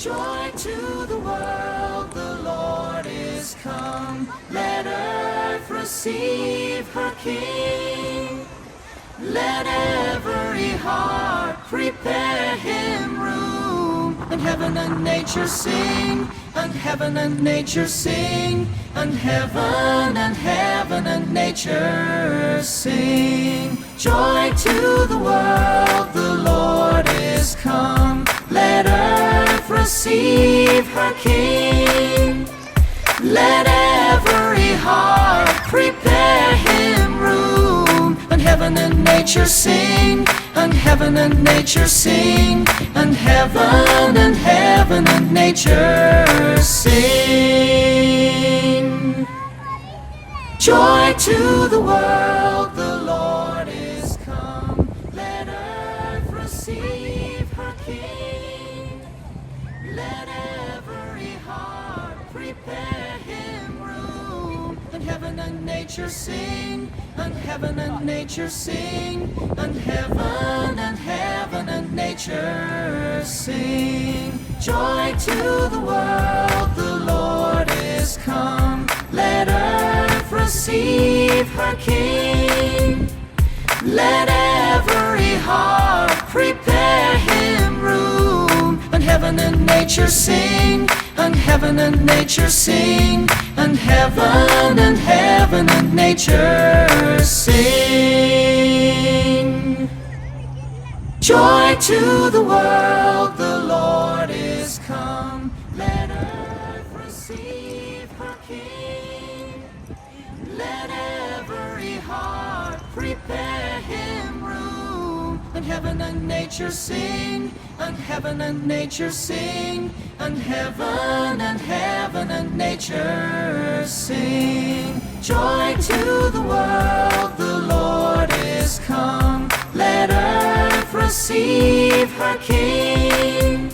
Joy to the world, the Lord is come. Let earth receive her King. Let every heart prepare him room. And heaven and nature sing, and heaven and nature sing, and heaven and nature sing. Joy to the world, the Lord is come. Let earth receive her King. Let every heart prepare him room. And heaven and nature sing, and heaven and nature sing, and heaven and nature sing. Joy to the world, the Lord is come. Let earth receive her King. Let every heart prepare him room. And heaven and nature sing, and heaven and nature sing, and heaven and nature sing. Joy to the world, the Lord is come. Let earth receive her King. Let every heart prepare him room. And heaven and nature sing, and heaven and nature sing, and heaven and nature sing. Joy to the world, the Lord is come. Let earth receive her King. Let every heart prepare him room. And heaven and nature sing, and heaven and nature sing, and heaven and nature sing. Joy to the world, the Lord is come. Let earth receive her King.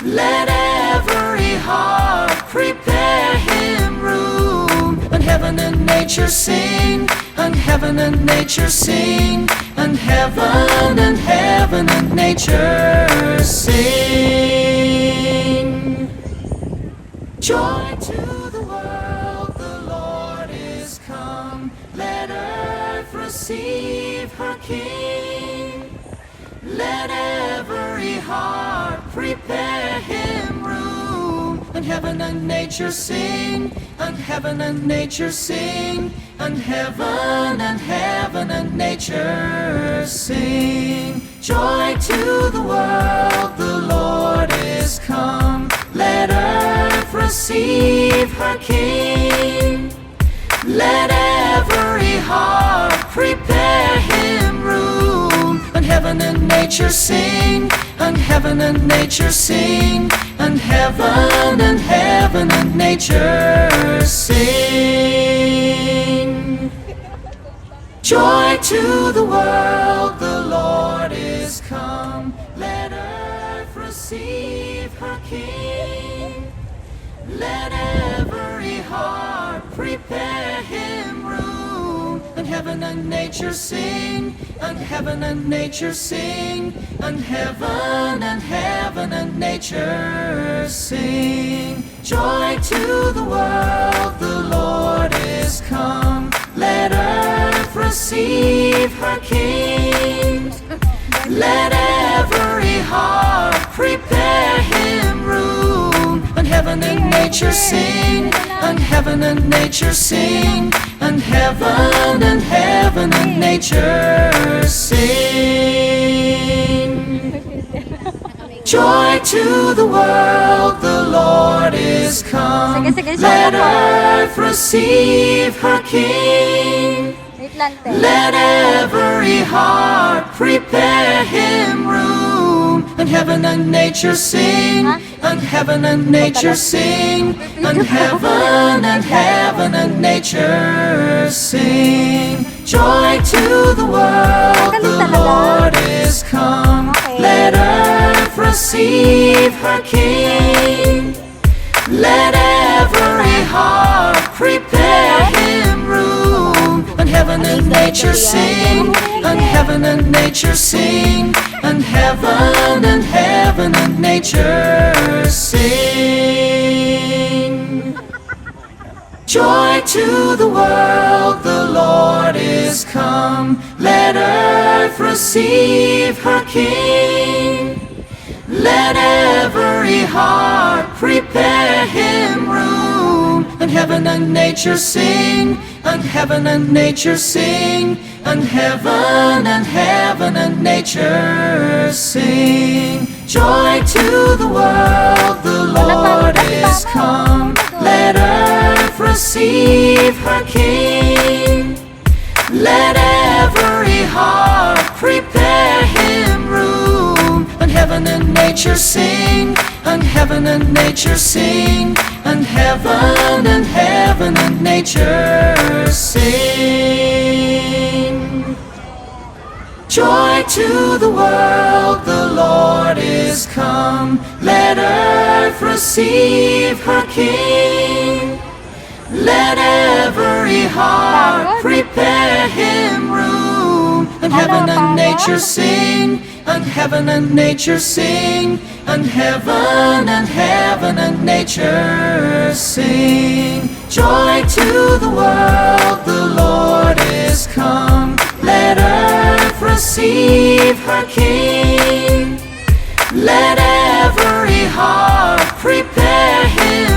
Let every heart prepare him room. And heaven and nature sing, and heaven and nature sing, and heaven and nature sing. Joy to the world, the Lord is come. Let earth receive her King. Let every heart prepare him room. And heaven and nature sing, and heaven and nature sing, and heaven and nature sing. Joy to the world, the Lord is come. Let earth receive her King. Let every heart prepare him room. And heaven and nature sing, and heaven and nature sing, and heaven and nature sing. Joy to the world, the Lord is come. Let earth receive her King. Let every heart prepare him room. And heaven and nature sing, and heaven and nature sing, and heaven and nature sing. Joy to the world, the Lord is come. Let earth receive her King. Let every heart prepare him room. And heaven and nature sing, and heaven and nature sing, and heaven and nature sing. Joy to the world, the Lord is come. Let earth receive her King. Let every heart prepare him room. And heaven and nature sing, and heaven and nature sing, and heaven and nature sing. Joy to the world, the Lord is come. Let earth receive her King. Let every heart prepare him room. And heaven and nature sing, and heaven and nature sing, and heaven and nature sing. to the world, the Lord is come. Let earth receive her King. Let every heart prepare him room. And heaven and nature sing, and heaven and nature sing, and heaven and nature sing. Joy to the world, the Lord is come. Let earth receive her King. Let every heart prepare him room. And heaven and nature sing, and heaven and nature sing, and heaven and nature sing. Joy to the world, the Lord is come. Let earth receive her King. Let every heart prepare him room. And heaven and nature sing, and heaven and nature sing, and heaven and nature sing. Joy to the world, the Lord is come. Let earth receive her King. Let every heart prepare him